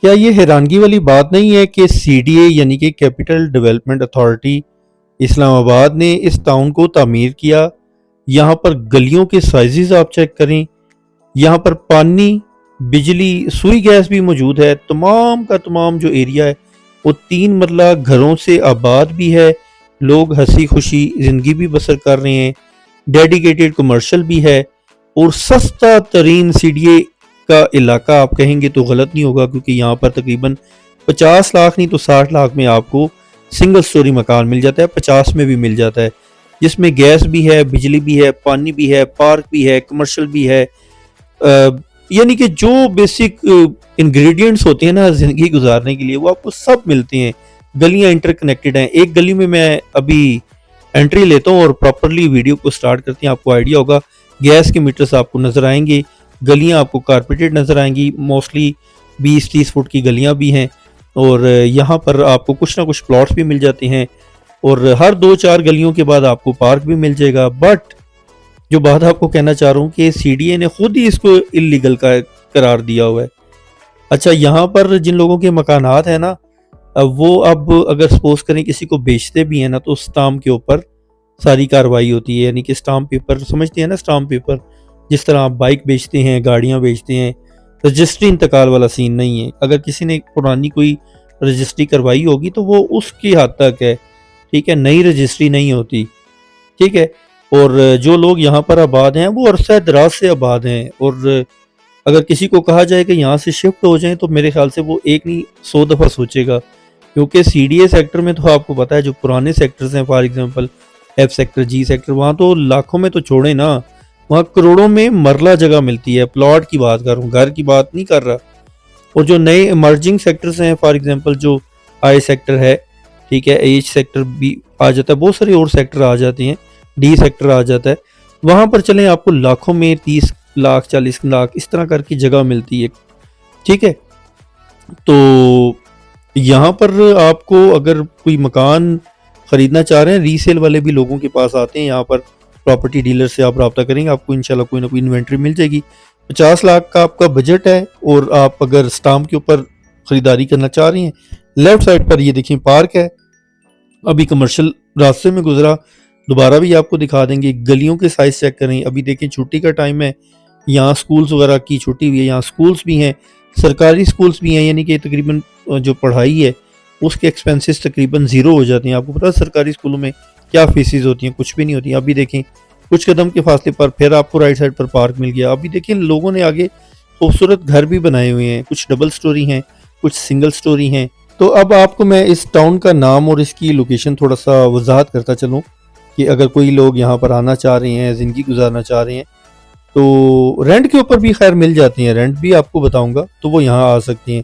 क्या ये हैरानगी वाली बात नहीं है कि सीडीए यानी कि कैपिटल डेवलपमेंट अथॉरिटी इस्लामाबाद ने इस टाउन को तामीर किया। यहाँ पर गलियों के साइजेस आप चेक करें, यहाँ पर पानी, बिजली, सुई गैस भी मौजूद है। तमाम का तमाम जो एरिया है वो 3 मरला घरों से आबाद भी है। लोग हंसी खुशी ज़िंदगी भी बसर कर रहे हैं। डेडिकेटेड कमर्शियल भी है और सस्ता तरीन सीडीए का इलाका आप कहेंगे तो गलत नहीं होगा, क्योंकि यहाँ पर तकरीबन 50 लाख नहीं तो 60 लाख में आपको सिंगल स्टोरी मकान मिल जाता है, 50 में भी मिल जाता है, जिसमें गैस भी है, बिजली भी है, पानी भी है, पार्क भी है, कमर्शियल भी है। यानी कि जो बेसिक इंग्रेडिएंट्स होते हैं ना ज़िंदगी गुजारने के लिए, वो आपको सब मिलते हैं। गलियां इंटरकनेक्टेड हैं। एक गली में मैं अभी एंट्री लेता हूँ और प्रॉपरली वीडियो को स्टार्ट करते हैं, आपको आइडिया होगा। गैस के मीटर्स आपको नज़र आएंगे, गलियां आपको कारपेटेड नज़र आएंगी, मोस्टली 20-30 फुट की गलियां भी हैं। और यहाँ पर आपको कुछ ना कुछ प्लॉट्स भी मिल जाते हैं और हर 2-4 गलियों के बाद आपको पार्क भी मिल जाएगा। बट जो बात आपको कहना चाह रहा हूँ कि सीडीए ने खुद ही इसको इलीगल का करार दिया हुआ है। अच्छा, यहाँ पर जिन लोगों के मकानात हैं ना, वो अब अगर सपोज करें किसी को बेचते भी हैं ना, तो स्टाम्प के ऊपर सारी कार्रवाई होती है। यानी कि स्टाम्प पेपर समझते हैं ना, स्टाम्प पेपर जिस तरह आप बाइक बेचते हैं, गाड़ियाँ बेचते हैं, रजिस्ट्री इंतकाल वाला सीन नहीं है। अगर किसी ने पुरानी कोई रजिस्ट्री करवाई होगी तो वो उसकी हद तक है, ठीक है, नई रजिस्ट्री नहीं होती, ठीक है। और जो लोग यहाँ पर आबाद हैं वो अरसा दराज से आबाद हैं, और अगर किसी को कहा जाए कि यहाँ से शिफ्ट हो जाएं तो मेरे ख्याल से वो एक नहीं 100 दफ़ा सोचेगा, क्योंकि सीडीए सेक्टर में तो आपको पता है जो पुराने सेक्टर्स हैं, for example F sector, G sector, वहाँ तो लाखों में तो छोड़े ना, वहाँ करोड़ों में मरला जगह मिलती है। प्लॉट की बात कर रहा हूँ, घर की बात नहीं कर रहा। और जो नए इमर्जिंग सेक्टर्स हैं, फॉर एग्जांपल जो आई सेक्टर है, ठीक है, एच सेक्टर भी आ जाता है, बहुत सारे और सेक्टर आ जाते हैं, डी सेक्टर आ जाता है, वहाँ पर चलें आपको लाखों में 30 लाख 40 लाख इस तरह करके जगह मिलती है, ठीक है। तो यहाँ पर आपको अगर कोई मकान ख़रीदना चाह रहे हैं, रीसेल वाले भी लोगों के पास आते हैं। यहाँ पर प्रॉपर्टी डीलर से आप रब्ता करेंगे, आपको इंशाल्लाह कोई ना कोई इन्वेंट्री मिल जाएगी। 50 लाख का आपका बजट है और आप अगर स्टाम्प के ऊपर ख़रीदारी करना चाह रहे हैं, लेफ्ट साइड पर ये देखिए पार्क है। अभी कमर्शियल रास्ते में गुजरा, दोबारा भी आपको दिखा देंगे। गलियों के साइज चेक करें। अभी देखें छुट्टी का टाइम है, यहाँ स्कूल्स वगैरह की छुट्टी हुई है, यहाँ स्कूल्स भी हैं, सरकारी स्कूल्स भी हैं। यानी कि तकरीबन जो पढ़ाई है उसके एक्सपेंसेस तकरीबन ज़ीरो हो जाते हैं। आपको पता है सरकारी स्कूलों में क्या फीसिस होती हैं, कुछ भी नहीं होती। अभी देखें कुछ कदम के फासले पर फिर आपको राइट साइड पर पार्क मिल गया। अभी देखें लोगों ने आगे खूबसूरत घर भी बनाए हुए हैं, कुछ डबल स्टोरी हैं, कुछ सिंगल स्टोरी हैं। तो अब आपको मैं इस टाउन का नाम और इसकी लोकेशन थोड़ा सा वजाहत करता चलूँ कि अगर कोई लोग यहाँ पर आना चाह रहे हैं, ज़िंदगी गुजारना चाह रहे हैं, तो रेंट के ऊपर भी खैर मिल जाती हैं, रेंट भी आपको बताऊंगा, तो वो यहाँ आ सकती हैं।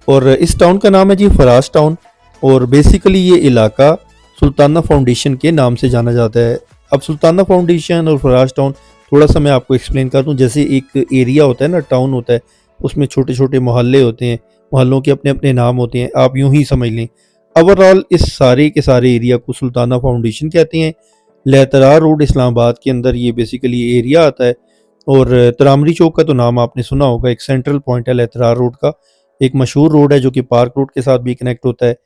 और इस टाउन का नाम है जी फराज टाउन, और बेसिकली ये इलाका सुल्ताना फाउंडेशन के नाम से जाना जाता है। अब सुल्ताना फाउंडेशन और फराज टाउन थोड़ा सा मैं आपको एक्सप्लेन कर दूँ। जैसे एक एरिया होता है ना, टाउन होता है, उसमें छोटे छोटे मोहल्ले होते हैं, मोहल्लों के अपने अपने नाम होते हैं, आप यूं ही समझ लें। ओवरऑल इस सारे के सारे एरिया को सुल्ताना फाउंडेशन कहते हैं। लहतरा रोड इस्लामाबाद के अंदर ये बेसिकली एरिया आता है। और तरामरी चौक का तो नाम आपने सुना होगा, एक सेंट्रल पॉइंट है लहतरा रोड का, एक मशहूर रोड है जो कि पार्क रोड के साथ भी कनेक्ट होता है।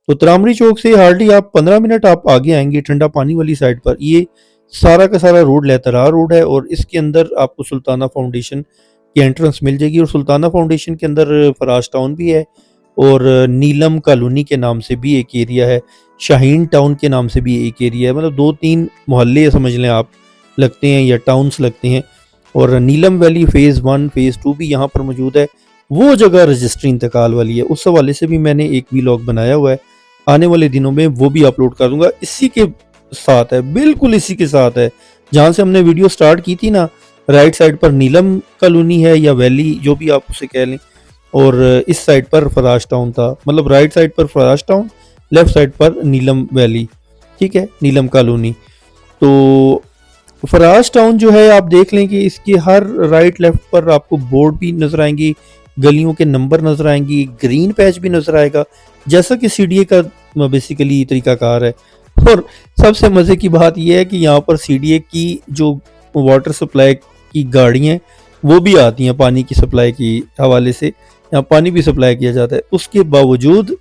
तो तरामरी चौक से हार्डली आप 15 मिनट आप आगे आएंगे ठंडा पानी वाली साइड पर, ये सारा का सारा रोड लहतरा रोड है। और इसके अंदर आपको सुल्ताना फाउंडेशन की एंट्रेंस मिल जाएगी। और सुल्ताना फाउंडेशन के अंदर फराज टाउन भी है, और नीलम कॉलोनी के नाम से भी एक एरिया है, शाहीन टाउन के नाम से भी एक एरिया है। मतलब 2-3 मोहल्ले समझ लें आप लगते हैं या टाउन्स लगते हैं। और नीलम वैली फ़ेज़ 1 फ़ेज़ 2 भी यहाँ पर मौजूद है। वो जगह रजिस्ट्री इंतकाल वाली है, उस हवाले से भी मैंने एक व्लॉग बनाया हुआ है, आने वाले दिनों में वो भी अपलोड कर दूंगा। इसी के साथ है, बिल्कुल इसी के साथ है, जहाँ से हमने वीडियो स्टार्ट की थी ना, राइट साइड पर नीलम कॉलोनी है या वैली, जो भी आप उसे कह लें, और इस साइड पर फराज टाउन था। मतलब राइट साइड पर फराज टाउन, लेफ्ट साइड पर नीलम वैली, ठीक है, नीलम कॉलोनी। तो फराज टाउन जो है आप देख लें कि इसके हर राइट लेफ्ट पर आपको बोर्ड भी नजर आएंगी, गलियों के नंबर नजर आएंगी, ग्रीन पैच भी नजर आएगा, जैसा कि सीडीए का बेसिकली तरीकाकार है। और सबसे मज़े की बात यह है कि यहाँ पर सीडीए की जो वाटर सप्लाई की गाड़ियाँ वो भी आती हैं पानी की सप्लाई की हवाले से। यहाँ पानी भी सप्लाई किया जाता है, उसके बावजूद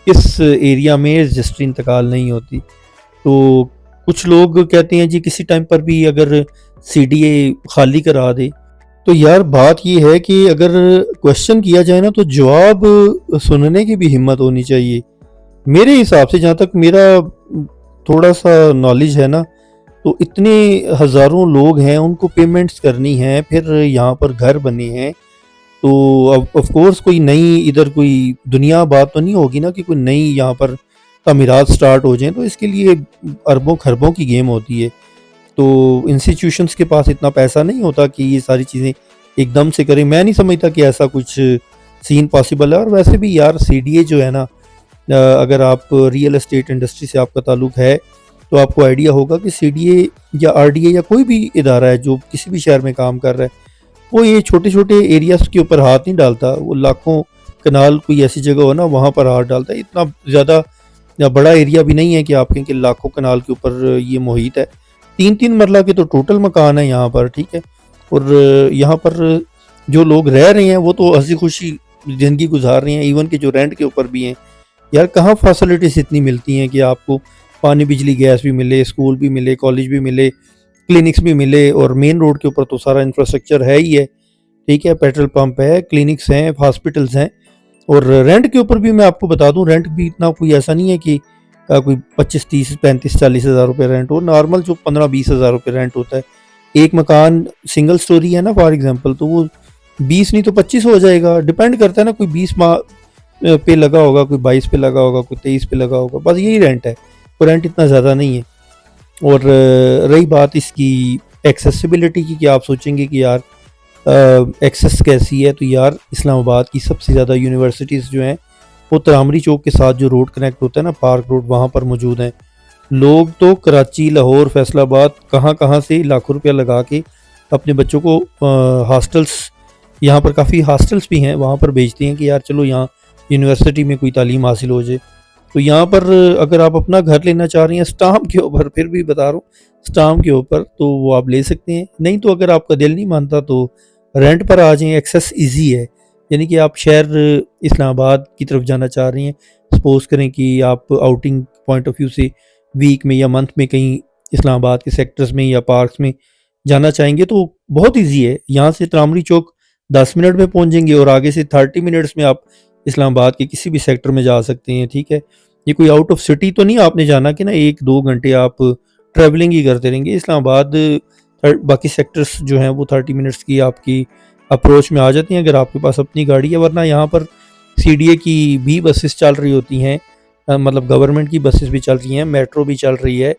इस एरिया में रजिस्ट्री इंतकाल नहीं होती। तो कुछ लोग कहते हैं जी किसी टाइम पर भी अगर सीडीए खाली करा दे, तो यार बात ये है कि अगर क्वेश्चन किया जाए ना तो जवाब सुनने की भी हिम्मत होनी चाहिए। मेरे हिसाब से जहाँ तक मेरा थोड़ा सा नॉलेज है ना, तो इतने हज़ारों लोग हैं, उनको पेमेंट्स करनी है, फिर यहाँ पर घर बने हैं, तो अब ऑफ कोर्स कोई नई इधर कोई दुनिया बात तो नहीं होगी ना कि कोई नई यहाँ पर तमीरात स्टार्ट हो जाएँ, तो इसके लिए अरबों खरबों की गेम होती है। तो इंस्टीट्यूशंस के पास इतना पैसा नहीं होता कि ये सारी चीज़ें एकदम से करें। मैं नहीं समझता कि ऐसा कुछ सीन पॉसिबल है। और वैसे भी यार सीडीए जो है ना, अगर आप रियल एस्टेट इंडस्ट्री से आपका ताल्लुक है तो आपको आइडिया होगा कि सीडीए या आरडीए या कोई भी इदारा है जो किसी भी शहर में काम कर रहा है, वो ये छोटे छोटे एरियाज़ के ऊपर हाथ नहीं डालता। वो लाखों कनाल कोई ऐसी जगह हो ना वहाँ पर हाथ डालता है। इतना ज़्यादा या बड़ा एरिया भी नहीं है कि आप कहें कि लाखों कनाल के ऊपर ये मुहित है। 3-3 मरला के तो टोटल मकान है यहाँ पर, ठीक है। और यहाँ पर जो लोग रह रहे हैं वो तो हंसी खुशी ज़िंदगी गुजार रहे हैं, इवन के जो रेंट के ऊपर भी हैं। यार कहाँ फैसिलिटीज़ इतनी मिलती हैं कि आपको पानी बिजली गैस भी मिले, स्कूल भी मिले, कॉलेज भी मिले, क्लिनिक्स भी मिले, और मेन रोड के ऊपर तो सारा इंफ्रास्ट्रक्चर है ही है, ठीक है। पेट्रोल पंप है, क्लिनिक्स हैं, हॉस्पिटल्स हैं। और रेंट के ऊपर भी मैं आपको बता दूं, रेंट भी इतना कोई ऐसा नहीं है कि कोई 25-30-35-40 हज़ार रुपये रेंट हो। नॉर्मल जो 15-20 हज़ार रुपये रेंट होता है। एक मकान सिंगल स्टोरी है ना फॉर एग्जांपल, तो वो 20 नहीं तो 25 हो जाएगा, डिपेंड करता है ना। कोई 20 माह पे लगा होगा, कोई 22 पे लगा होगा, कोई 23 पे लगा होगा, बस यही रेंट है। वो रेंट इतना ज़्यादा नहीं है। और रही बात इसकी एक्सेसिबिलिटी की, कि आप सोचेंगे कि यार एक्सेस कैसी है, तो यार इस्लामाबाद की सबसे ज़्यादा यूनिवर्सिटीज़ जो हैं वो तरामरी चौक के साथ जो रोड कनेक्ट होता है ना, पार्क रोड, वहाँ पर मौजूद हैं। लोग तो कराची, लाहौर, फैसलाबाद कहाँ कहाँ से लाखों रुपया लगा के अपने बच्चों को हॉस्टल्स, यहाँ पर काफ़ी हॉस्टल्स भी हैं, वहाँ पर भेजते हैं कि यार चलो यहाँ यूनिवर्सिटी में कोई तालीम हासिल हो जाए। तो यहाँ पर अगर आप अपना घर लेना चाह रही हैं स्टाम्प के ऊपर, फिर भी बता रहा हूँ स्टाम्प के ऊपर, तो वो आप ले सकते हैं। नहीं तो अगर आपका दिल नहीं मानता तो रेंट पर आ जाएं, एक्सेस इजी है। यानी कि आप शहर इस्लामाबाद की तरफ जाना चाह रही हैं, सपोज करें कि आप आउटिंग पॉइंट ऑफ व्यू से वीक में या मंथ में कहीं इस्लामाबाद के सेक्टर्स में या पार्क्स में जाना चाहेंगे, तो बहुत ईजी है। यहाँ से तरामरी चौक 10 मिनट में पहुँच जाएंगे, और आगे से 30 मिनट्स में आप इस्लामाबाद के किसी भी सेक्टर में जा सकते हैं, ठीक है। ये कोई आउट ऑफ सिटी तो नहीं आपने जाना कि ना 1-2 घंटे आप ट्रैवलिंग ही करते रहेंगे। इस्लामाबाद बाकी सेक्टर्स जो हैं वो 30 मिनट्स की आपकी अप्रोच में आ जाती हैं, अगर आपके पास अपनी गाड़ी है। वरना यहाँ पर सीडीए की भी बसेस चल रही होती हैं, मतलब गवर्नमेंट की बसेस भी चल रही हैं, मेट्रो भी चल रही है।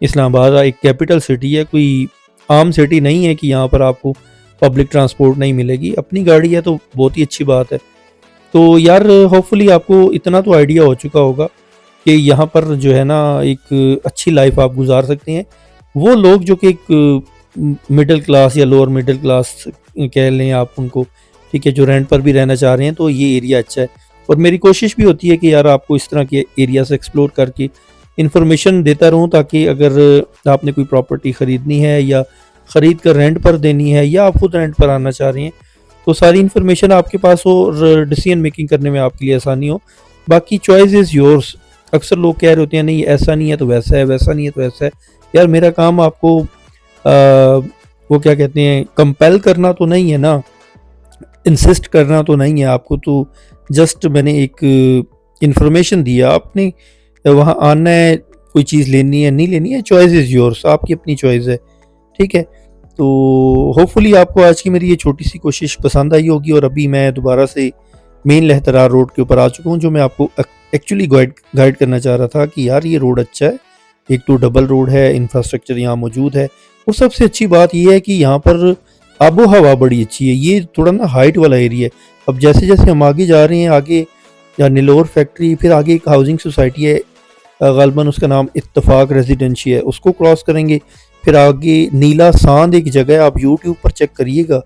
इस्लामाबाद एक कैपिटल सिटी है, कोई आम सिटी नहीं है कि यहाँ पर आपको पब्लिक ट्रांसपोर्ट नहीं मिलेगी। अपनी गाड़ी है तो बहुत ही अच्छी बात है। तो यार होपफुली आपको इतना तो आइडिया हो चुका होगा कि यहाँ पर जो है ना एक अच्छी लाइफ आप गुजार सकते हैं। वो लोग जो कि एक मिडिल क्लास या लोअर मिडिल क्लास कह लें आप उनको, ठीक है, जो रेंट पर भी रहना चाह रहे हैं, तो ये एरिया अच्छा है। और मेरी कोशिश भी होती है कि यार आपको इस तरह के एरिया से एक्सप्लोर करके इन्फॉर्मेशन देता रहूँ, ताकि अगर आपने कोई प्रॉपर्टी ख़रीदनी है या ख़रीद कर रेंट पर देनी है या आप खुद रेंट पर आना चाह रही हैं, तो सारी इन्फॉर्मेशन आपके पास हो और डिसीजन मेकिंग करने में आपके लिए आसानी हो। बाकी चॉइस इज़ योर्स। अक्सर लोग कह रहे होते हैं नहीं ऐसा नहीं है तो वैसा है, वैसा नहीं है तो ऐसा है। यार मेरा काम आपको वो क्या कहते हैं, कंपेल करना तो नहीं है ना, इंसिस्ट करना तो नहीं है आपको। तो जस्ट मैंने एक इन्फॉर्मेशन दिया, आपने वहाँ आना है, कोई चीज़ लेनी है नहीं लेनी है, चॉइस इज़ योर्स, आपकी अपनी चॉइस है, ठीक है। तो होपफुली आपको आज की मेरी ये छोटी सी कोशिश पसंद आई होगी। और अभी मैं दोबारा से मेन लहतरार रोड के ऊपर आ चुका हूँ, जो मैं आपको एक्चुअली गाइड करना चाह रहा था कि यार ये रोड अच्छा है। एक तो डबल रोड है, इंफ्रास्ट्रक्चर यहाँ मौजूद है, और सबसे अच्छी बात यह है कि यहाँ पर आबो हवा बड़ी अच्छी है। ये थोड़ा ना हाइट वाला एरिया है। अब जैसे जैसे हम आगे जा रहे हैं, आगे या नीलोर फैक्ट्री, फिर आगे एक हाउसिंग सोसाइटी है, गालबन उसका नाम इत्तफाक रेजिडेंसी है, उसको क्रॉस करेंगे। फिर आगे नीला सांद एक जगह है, आप यूट्यूब पर चेक करिएगा,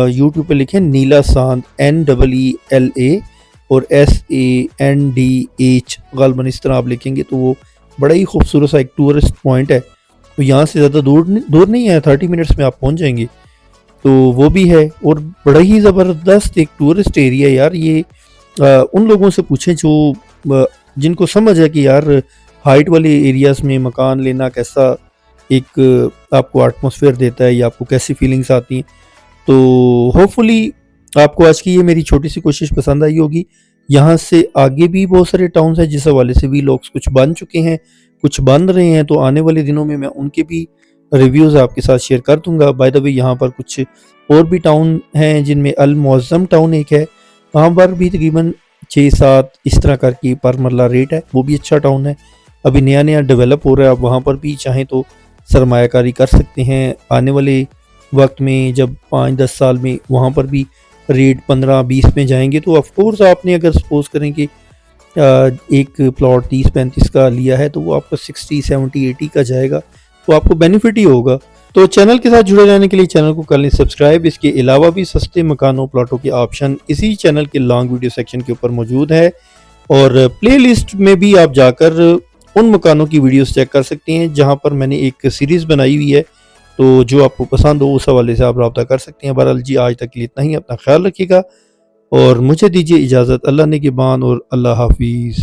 यूट्यूब पे लिखें नीला सांद, NEELA और SANDH, गालबन इस तरह आप लिखेंगे तो वो बड़ा ही खूबसूरत सा एक टूरिस्ट पॉइंट है। तो यहाँ से ज़्यादा दूर नहीं है, 30 मिनट्स में आप पहुँच जाएंगे। तो वो भी है। और बड़ा ही ज़बरदस्त एक टूरिस्ट एरिया है यार ये। उन लोगों से पूछें जो जिनको समझ है कि यार हाइट वाले एरियाज़ में मकान लेना कैसा एक आपको एटमॉस्फेयर देता है या आपको कैसी फीलिंग्स आती हैं। तो होपफुली आपको आज की ये मेरी छोटी सी कोशिश पसंद आई होगी। यहाँ से आगे भी बहुत सारे टाउन्स हैं जिस हवाले से व्लॉग्स कुछ बन चुके हैं, कुछ बन रहे हैं, तो आने वाले दिनों में मैं उनके भी रिव्यूज़ आपके साथ शेयर कर दूंगा। बाय द वे यहाँ पर कुछ और भी टाउन हैं जिनमें अल मुअज़्ज़म टाउन एक है, वहाँ पर भी तकरीबन 6-7 इस तरह करके पर मरला रेट है, वो भी अच्छा टाउन है, अभी नया नया डेवलप हो रहा है। आप वहाँ पर भी चाहें तो सरमायाकारी कर सकते हैं आने वाले वक्त में, जब 5-10 साल में वहाँ पर भी रेट 15-20 में जाएंगे। तो ऑफ कोर्स आपने अगर सपोज करें कि एक प्लॉट 30-35 का लिया है तो वो आपका 60-70-80 का जाएगा, तो आपको बेनिफिट ही होगा। तो चैनल के साथ जुड़े रहने के लिए चैनल को कर लें सब्सक्राइब। इसके अलावा भी सस्ते मकानों प्लॉटों के ऑप्शन इसी चैनल के लॉन्ग वीडियो सेक्शन के ऊपर मौजूद है, और प्लेलिस्ट में भी आप जाकर उन मकानों की वीडियोस चेक कर सकते हैं जहां पर मैंने एक सीरीज़ बनाई हुई है। तो जो आपको पसंद हो उस हवाले से आप रब्ता कर सकते हैं। बहरहाल जी आज तक के लिए इतना ही, अपना ख्याल रखिएगा और मुझे दीजिए इजाज़त। अल्लाह ने के बान और अल्लाह हाफिज़।